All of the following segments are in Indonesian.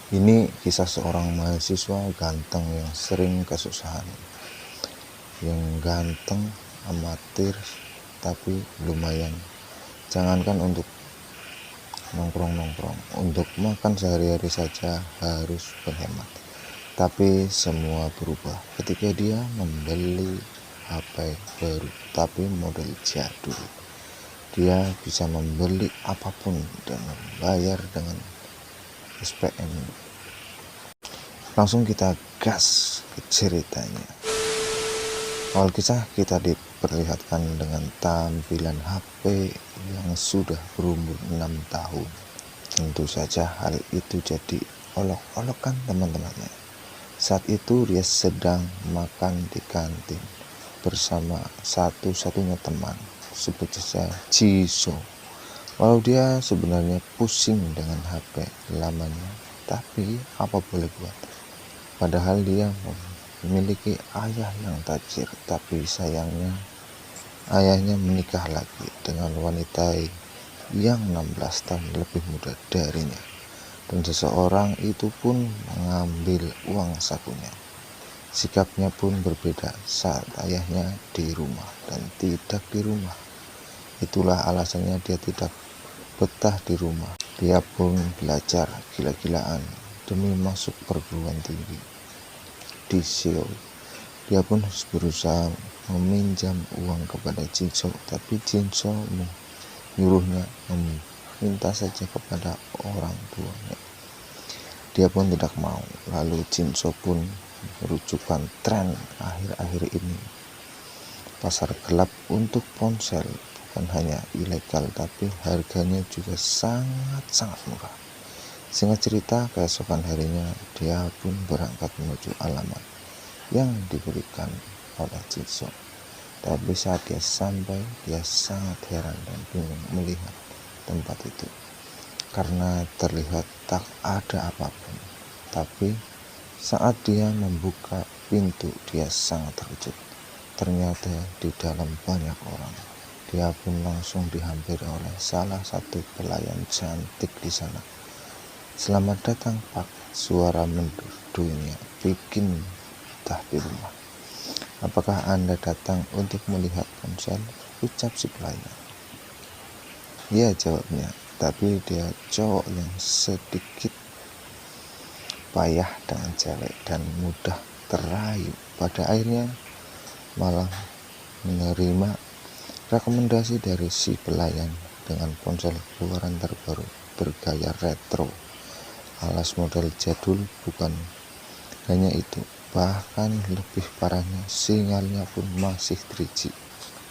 Ini kisah seorang mahasiswa ganteng yang sering kesusahan. Yang ganteng, amatir, tapi lumayan. Jangankan untuk nongkrong-nongkrong, untuk makan sehari-hari saja harus berhemat. Tapi semua berubah ketika dia membeli HP baru, tapi model jadul. Dia bisa membeli apapun dan membayar dengan SPM. Langsung kita gas ke ceritanya. Awal kisah kita diperlihatkan dengan tampilan HP yang sudah berumur 6 tahun. Tentu saja hal itu jadi olok-olokan teman-temannya. Saat itu dia sedang makan di kantin bersama satu-satunya teman, sebut saja Jisoo. Walau dia sebenarnya pusing dengan HP lamanya, tapi apa boleh buat. Padahal dia memiliki ayah yang tajir, tapi sayangnya ayahnya menikah lagi dengan wanita yang 16 tahun lebih muda darinya. Dan seseorang itu pun mengambil uang sakunya. Sikapnya pun berbeda saat ayahnya di rumah dan tidak di rumah. Itulah alasannya dia tidak betah di rumah. Dia pun belajar gila-gilaan demi masuk perguruan tinggi di Seoul. Dia pun berusaha meminjam uang kepada Jisoo, tapi Jisoo menyuruhnya meminta saja kepada orang tuanya. Dia pun tidak mau. Lalu Jisoo pun merujukan tren akhir-akhir ini, pasar gelap untuk ponsel. Bukan hanya ilegal, tapi harganya juga sangat-sangat murah. Singkat cerita, keesokan harinya dia pun berangkat menuju alamat yang diberikan oleh Jisoo. Tapi saat dia sampai, dia sangat heran dan bingung melihat tempat itu, karena terlihat tak ada apapun. Tapi saat dia membuka pintu, dia sangat terkejut. Ternyata di dalam banyak orang. Dia pun langsung dihampiri oleh salah satu pelayan cantik di sana. "Selamat datang Pak," suara merdunya bikin betah di rumah. "Apakah Anda datang untuk melihat ponsel?" ucap si pelayan. "Ya," jawabnya, tapi dia cowok yang sedikit payah dengan cewek dan mudah terayu. Pada akhirnya malah menerima rekomendasi dari si pelayan dengan ponsel keluaran terbaru bergaya retro, alas model jadul. Bukan hanya itu, bahkan lebih parahnya, sinyalnya pun masih 3G.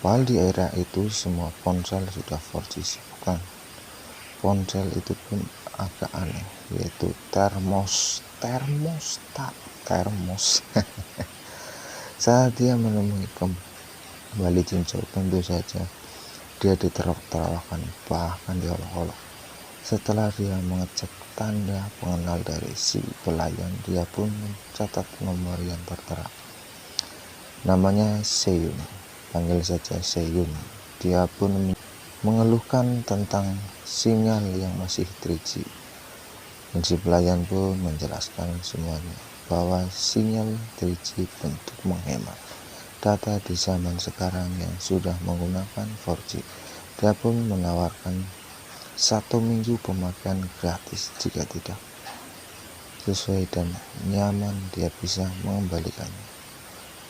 Padahal di era itu semua ponsel sudah 4G. Bukan, ponsel itu pun agak aneh, yaitu termos. Saat dia menemui kembali Jisoo, tentu saja dia ditertawakan, bahkan diolok-olok. Setelah dia mengecek tanda pengenal dari si pelayan, dia pun mencatat nomor yang tertera. Namanya Seyun, panggil saja Seyun. Dia pun mengeluhkan tentang sinyal yang masih 3G. Dan si pelayan pun menjelaskan semuanya, bahwa sinyal 3G untuk menghemat data di zaman sekarang yang sudah menggunakan 4G. Dia pun menawarkan 1 minggu pemakaian gratis. Jika tidak sesuai dan nyaman, dia bisa mengembalikannya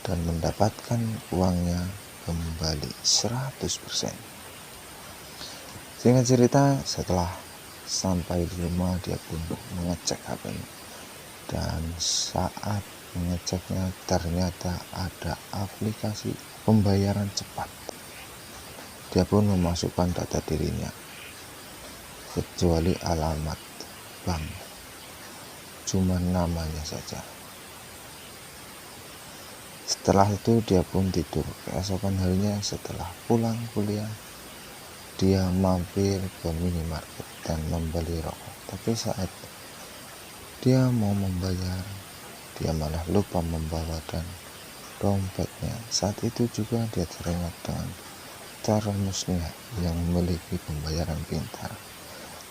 dan mendapatkan uangnya kembali 100%. Singkat cerita, setelah sampai di rumah, dia pun mengecek HP-nya. Dan saat mengeceknya, ternyata ada aplikasi pembayaran cepat. Dia pun memasukkan data dirinya, kecuali alamat bank, cuma namanya saja. Setelah itu dia pun tidur. Keesokan harinya setelah pulang kuliah, dia mampir ke minimarket dan membeli rokok. Tapi saat dia mau membayar, dia malah lupa membawa dan dompetnya. Saat itu juga dia teringat dengan termosnya yang memiliki pembayaran pintar.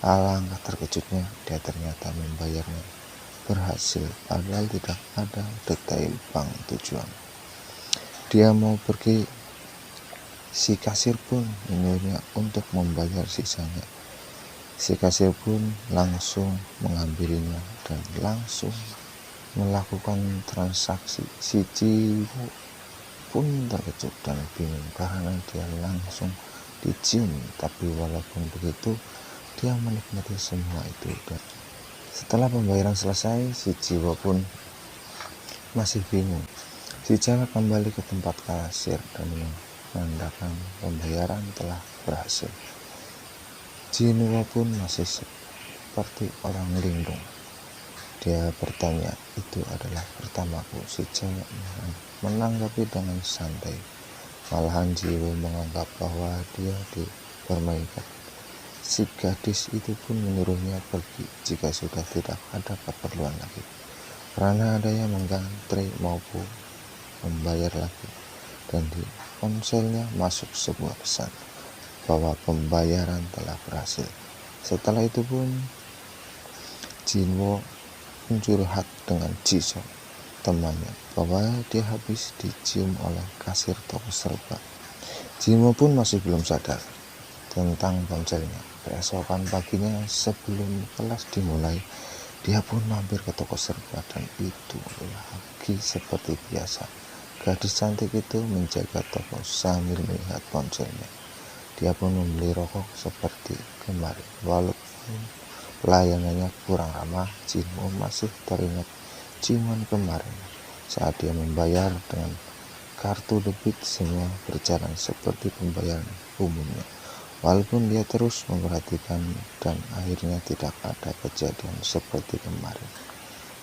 Alangkah terkejutnya, dia ternyata membayarnya berhasil, padahal tidak ada detail bank tujuan. Dia mau pergi, si kasir pun menyuruhnya untuk membayar sisanya. Si kasir pun langsung mengambilnya dan langsung melakukan transaksi. Si Jiwo pun terkejut dan bingung karena dia langsung dicium, tapi walaupun begitu dia menikmati semua itu. Dan setelah pembayaran selesai, si Jiwo pun masih bingung. Si cewek kembali ke tempat kasir dan menandakan pembayaran telah berhasil. Jinwo pun masih seperti orang linglung. Dia bertanya, itu adalah pertamaku. Si cewek menanggapi dengan santai. Malahan Jiwo menganggap bahwa dia dipermainkan. Si gadis itu pun menyuruhnya pergi jika sudah tidak ada keperluan lagi, karena ada yang menggantri maupun membayar lagi. Dan di ponselnya masuk sebuah pesan bahwa pembayaran telah berhasil. Setelah itu pun Jinwo mencurhat dengan Jisoo, temannya, bahwa dia habis dicium oleh kasir toko serba. Jinwo pun masih belum sadar tentang ponselnya. Keesokan paginya sebelum kelas dimulai, dia pun mampir ke toko serba dan itu lagi seperti biasa. Gadis cantik itu menjaga toko sambil melihat ponselnya. Dia pun membeli rokok seperti kemarin. Walaupun pelayanannya kurang ramah, Jinwo masih teringat ciuman kemarin. Saat dia membayar dengan kartu debit, semua berjalan seperti pembayaran umumnya. Walaupun dia terus memperhatikan dan akhirnya tidak ada kejadian seperti kemarin.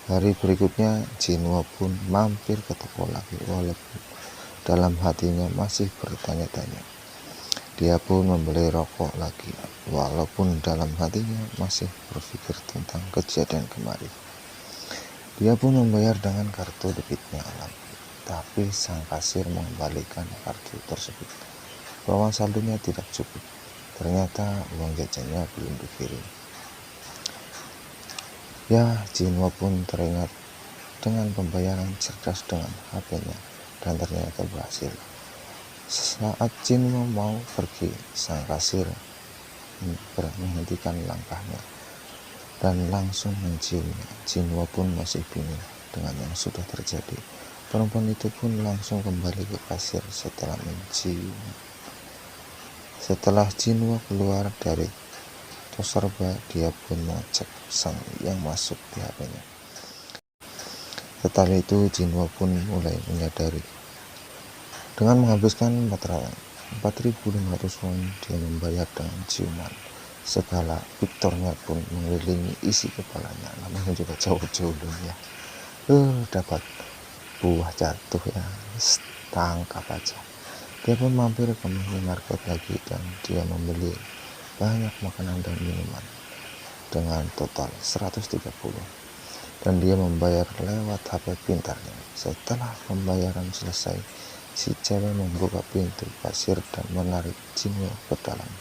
Hari berikutnya Jinwo pun mampir ke toko lagi, walaupun dalam hatinya masih bertanya-tanya. Dia pun membeli rokok lagi, walaupun dalam hatinya masih berpikir tentang kejadian kemarin. Dia pun membayar dengan kartu debitnya lagi, tapi sang kasir mengembalikan kartu tersebut bahwa saldonya tidak cukup. Ternyata uang jajannya belum dikirim. Ya, Jinwo pun teringat dengan pembayaran cerdas dengan HP-nya dan ternyata berhasil. Saat Jinwo mau pergi, sang kasir menghentikan langkahnya dan langsung menciumnya. Jinwo pun masih bingung dengan yang sudah terjadi. Perempuan itu pun langsung kembali ke kasir setelah mencium. Setelah Jinwo keluar dari toko serba, dia pun mengecek pesan yang masuk di HP-nya. Setelah itu Jinwo pun mulai menyadari. Dengan menghabiskan 4.500 won, dia membayar dengan ciuman. Segala Victornya pun mengelilingi isi kepalanya, namanya juga jauh-jauh ya. Dapat buah jatuh ya, tangkap aja. Dia pun mampir ke minimarket lagi dan dia membeli banyak makanan dan minuman dengan total 130, dan dia membayar lewat HP pintarnya. Setelah pembayaran selesai, si cewek membuka pintu kasir dan menarik Jinwo ke dalam.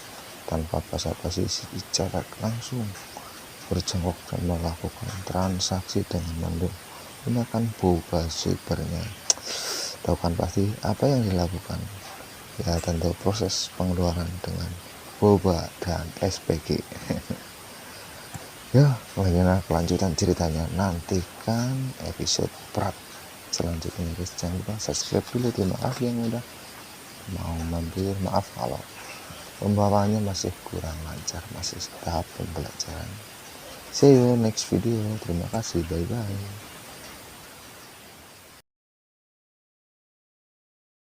Tanpa basa-basi, si cewek langsung berjongkok dan melakukan transaksi dengan menggunakan boba sweepernya. Tahu kan pasti apa yang dilakukan? Ya tentu proses pengeluaran dengan boba dan SPG. Ya, bagaimana kelanjutan ceritanya? Nantikan episode part selanjutnya guys. Jangan lupa subscribe dulu. Terima kasih yang udah mau mampir. Maaf kalau pembawaannya masih kurang lancar, masih tahap pembelajaran. See you next video. Terima kasih, bye bye.